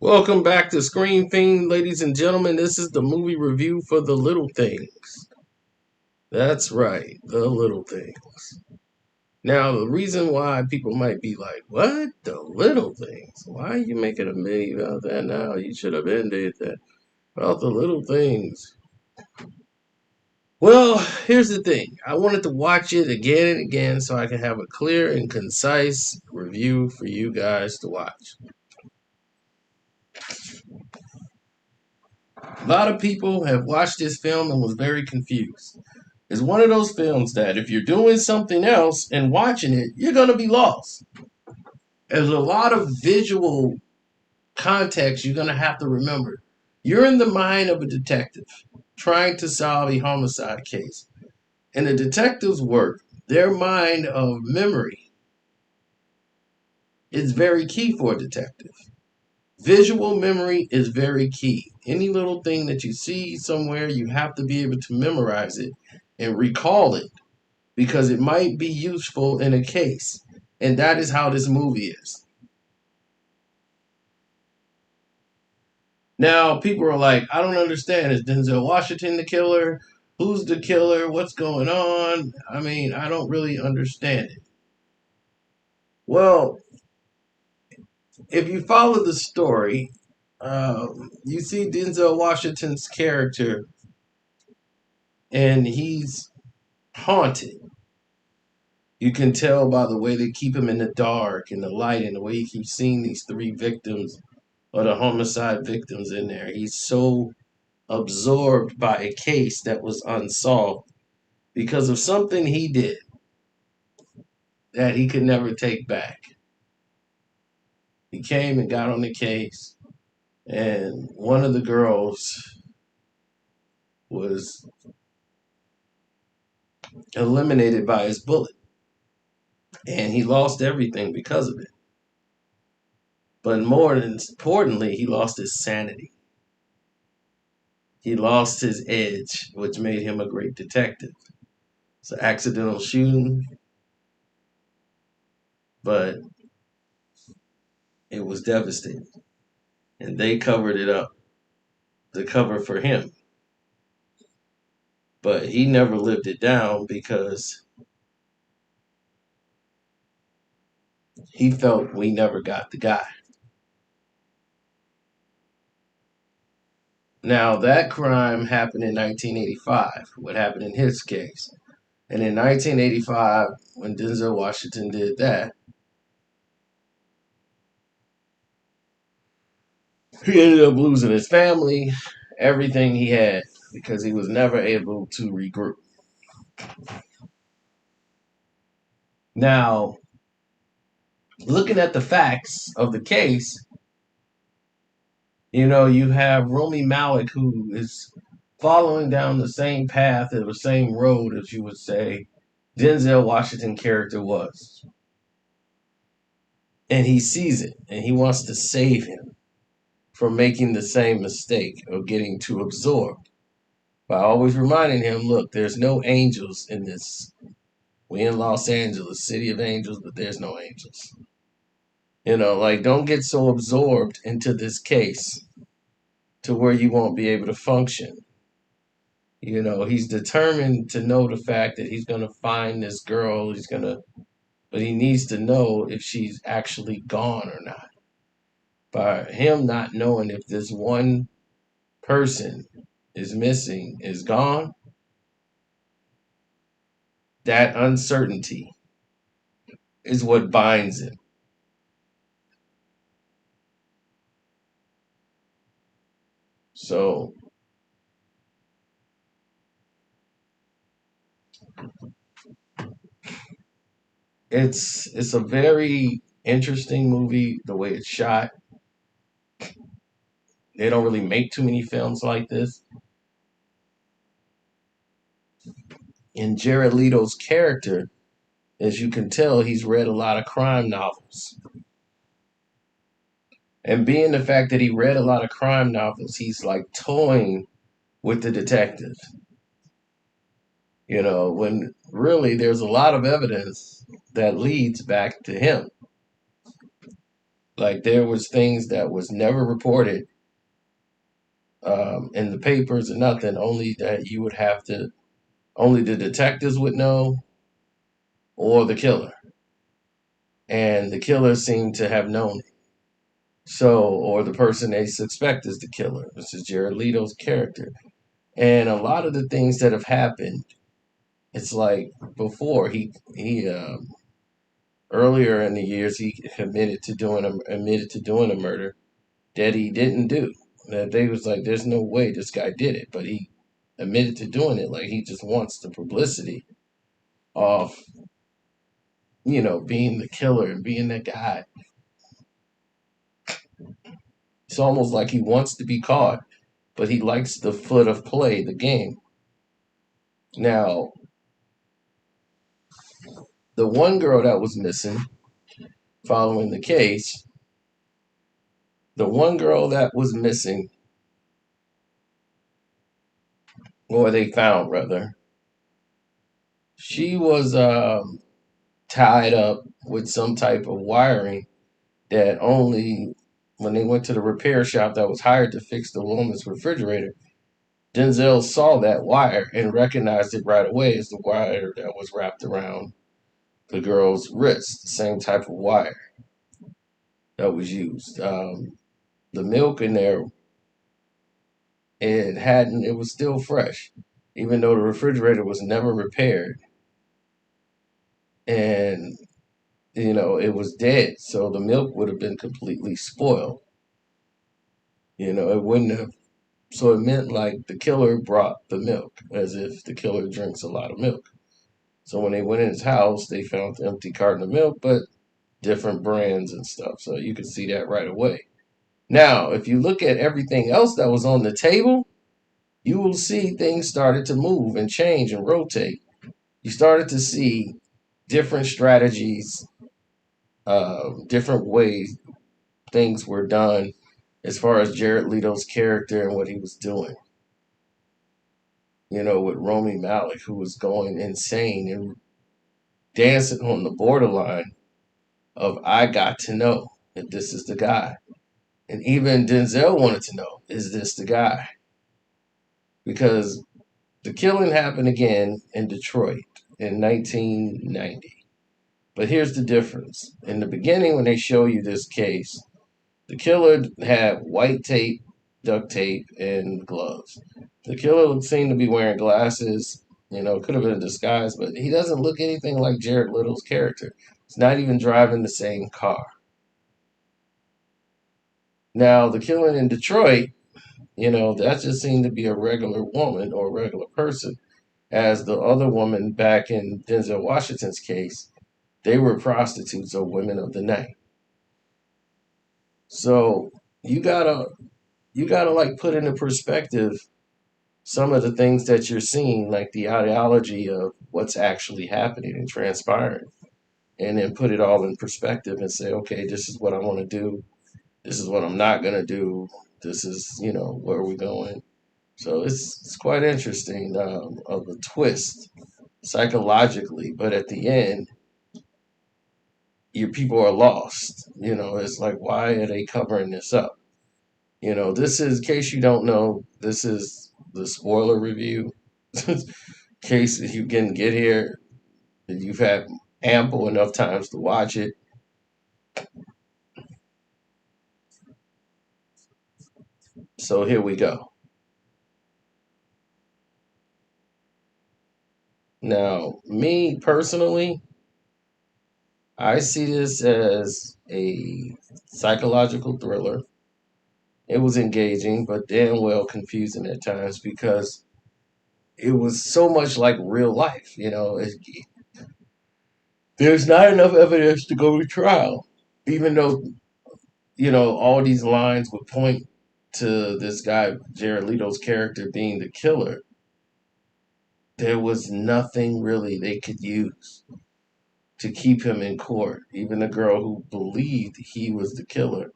Welcome back to Screen Fiend, ladies and gentlemen. This is the movie review for The Little Things. That's right, The Little Things. Now, the reason why people might be like, what? The Little Things? Why are you making a movie about that now? You should have ended that about The Little Things. Well, here's the thing. I wanted to watch it again and again so I can have a clear and concise review for you guys to watch. A lot of people have watched this film and was very confused. It's one of those films that if you're doing something else and watching it, you're going to be lost. There's a lot of visual context you're going to have to remember. You're in the mind of a detective trying to solve a homicide case. And the detectives work, their mind of memory is very key for a detective. Visual memory is very key. Any little thing that you see somewhere, you have to be able to memorize it and recall it because it might be useful in a case. And that is how this movie is. Now, people are like, I don't understand. Is Denzel Washington the killer? Who's the killer? What's going on? I mean, I don't really understand it. Well, if you follow the story, you see Denzel Washington's character, and he's haunted. You can tell by the way they keep him in the dark and the light and the way he keeps seeing these three victims or the homicide victims in there. He's so absorbed by a case that was unsolved because of something he did that he could never take back. He came and got on the case, and one of the girls was eliminated by his bullet, and he lost everything because of it. But more than importantly, he lost his sanity. He lost his edge, which made him a great detective. It's an accidental shooting, but it was devastating. And they covered it up, the cover for him. But he never lived it down because he felt we never got the guy. Now, that crime happened in 1985, what happened in his case. And in 1985, when Denzel Washington did that, he ended up losing his family, everything he had, because he was never able to regroup. Now, looking at the facts of the case, you have Rami Malek who is following down the same path or the same road as you would say Denzel Washington character was. And he sees it and he wants to save him from making the same mistake of getting too absorbed by always reminding him, look, there's no angels in this. We in Los Angeles, city of angels, but there's no angels. Like don't get so absorbed into this case to where you won't be able to function. He's determined to know the fact that he's going to find this girl. But he needs to know if she's actually gone or not. By him not knowing if this one person is missing, is gone, that uncertainty is what binds him. So it's a very interesting movie, the way it's shot. They don't really make too many films like this. And Jared Leto's character, as you can tell, he's read a lot of crime novels. And being the fact that he read a lot of crime novels, he's like toying with the detective. When really there's a lot of evidence that leads back to him. Like there was things that was never reported in the papers or nothing. Only that you would have to, only the detectives would know, or the killer, and the killer seemed to have known it. So, or the person they suspect is the killer. This is Jared Leto's character, and a lot of the things that have happened, it's like before he earlier in the years he admitted to doing a murder that he didn't do. That they was like, there's no way this guy did it, but he admitted to doing it. Like he just wants the publicity of being the killer and being that guy. It's almost like he wants to be caught, but he likes the foot of play, the game. Now, the one girl that was missing following the case, the one girl that was missing, or they found rather, she was tied up with some type of wiring that only when they went to the repair shop that was hired to fix the woman's refrigerator, Denzel saw that wire and recognized it right away as the wire that was wrapped around the girl's wrist, the same type of wire that was used. The milk in there, it was still fresh, even though the refrigerator was never repaired. And, it was dead. So the milk would have been completely spoiled. It wouldn't have. So it meant like the killer brought the milk, as if the killer drinks a lot of milk. So when they went in his house, they found the empty carton of milk, but different brands and stuff. So you could see that right away. Now, if you look at everything else that was on the table, you will see things started to move and change and rotate. You started to see different strategies, different ways things were done as far as Jared Leto's character and what he was doing. With Romy Malik, who was going insane and dancing on the borderline of I got to know if this is the guy. And even Denzel wanted to know, is this the guy? Because the killing happened again in Detroit in 1990. But here's the difference. In the beginning, when they show you this case, the killer had white tape, duct tape, and gloves. The killer seemed to be wearing glasses. Could have been a disguise, but he doesn't look anything like Jared Little's character. He's not even driving the same car. Now, the killing in Detroit, that just seemed to be a regular woman or a regular person. As the other woman back in Denzel Washington's case, they were prostitutes or women of the night. So you gotta like put into perspective some of the things that you're seeing, like the ideology of what's actually happening and transpiring, and then put it all in perspective and say, okay, this is what I want to do. This is what I'm not gonna do. This is, where we're going. So it's quite interesting of a twist psychologically, but at the end, your people are lost. It's like, why are they covering this up? This is, in case you don't know, this is the spoiler review. In case you can get here, you've had ample enough times to watch it. So here we go. Now, me personally, I see this as a psychological thriller. It was engaging, but damn well confusing at times because it was so much like real life. There's not enough evidence to go to trial, even though all these lines would point to this guy Jared Leto's character being the killer. There was nothing really they could use to keep him in court. Even the girl who believed he was the killer,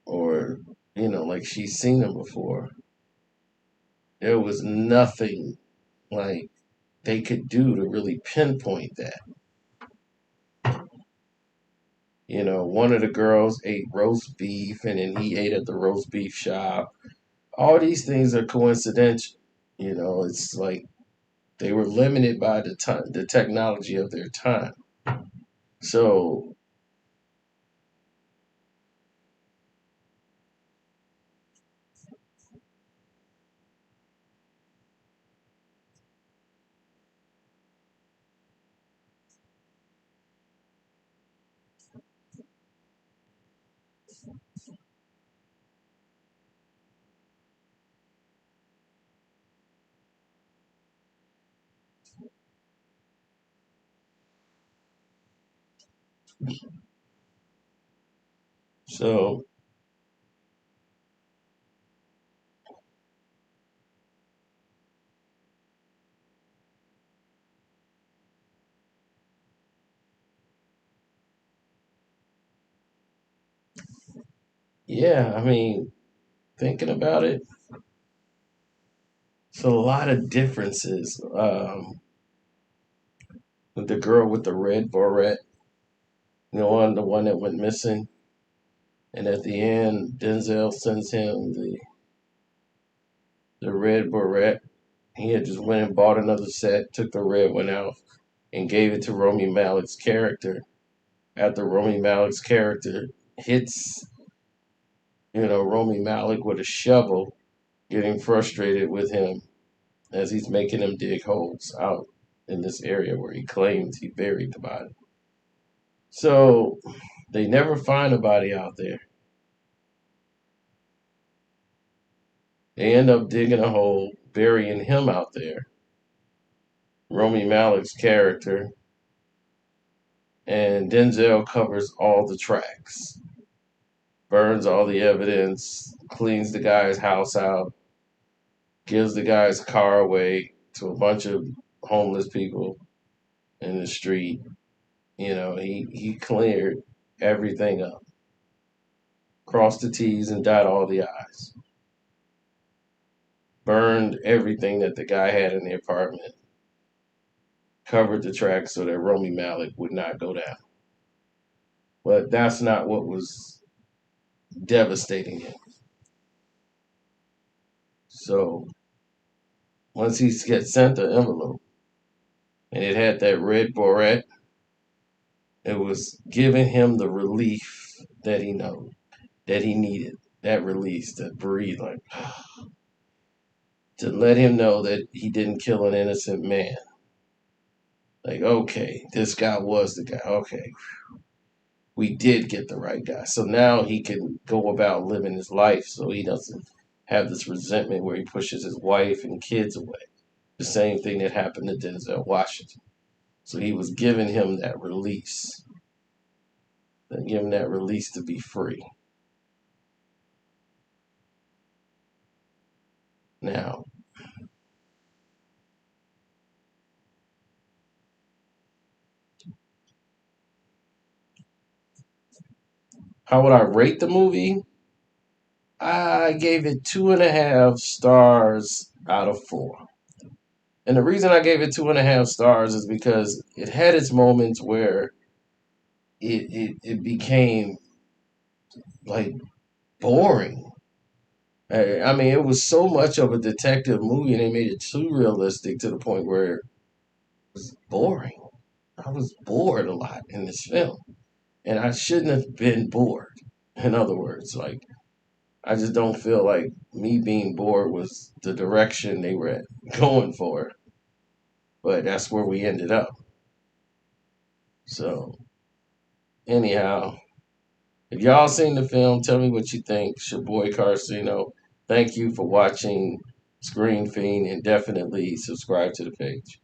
or like she's seen him before, there was nothing like they could do to really pinpoint that. One of the girls ate roast beef, and then he ate at the roast beef shop. All these things are coincidental. It's like they were limited by the time, the technology of their time. So so yeah, I mean, thinking about it, it's a lot of differences. With the girl with the red beret, the one that went missing, and at the end, Denzel sends him the red beret. He had just went and bought another set, took the red one out, and gave it to Romy Malek's character. After Romy Malek's character hits, Romy Malek with a shovel, getting frustrated with him as he's making him dig holes out in this area where he claims he buried the body. So they never find a body out there. They end up digging a hole, burying him out there, Romy Malek's character, and Denzel covers all the tracks, burns all the evidence, cleans the guy's house out, gives the guy's car away to a bunch of homeless people in the street. He cleared everything up, crossed the T's and dotted all the I's, burned everything that the guy had in the apartment, covered the tracks so that Romy Malek would not go down. But that's not what was devastating him. So once he gets sent the envelope and it had that red beret, it was giving him the relief that he needed. That release, that breathe, like to let him know that he didn't kill an innocent man. Like, okay, this guy was the guy. Okay, we did get the right guy. So now he can go about living his life so he doesn't have this resentment where he pushes his wife and kids away. The same thing that happened to Denzel Washington. So he was giving him that release, giving that release to be free. Now, how would I rate the movie? I gave it 2.5 stars out of 4. And the reason I gave it 2.5 stars is because it had its moments where it became like boring. I mean, it was so much of a detective movie, and they made it too realistic to the point where it was boring. I was bored a lot in this film, and I shouldn't have been bored. In other words, like I just don't feel like me being bored was the direction they were going for, but that's where we ended up. So anyhow, if y'all seen the film, tell me what you think. It's your boy Carcino. Thank you for watching Screen Fiend, and definitely subscribe to the page.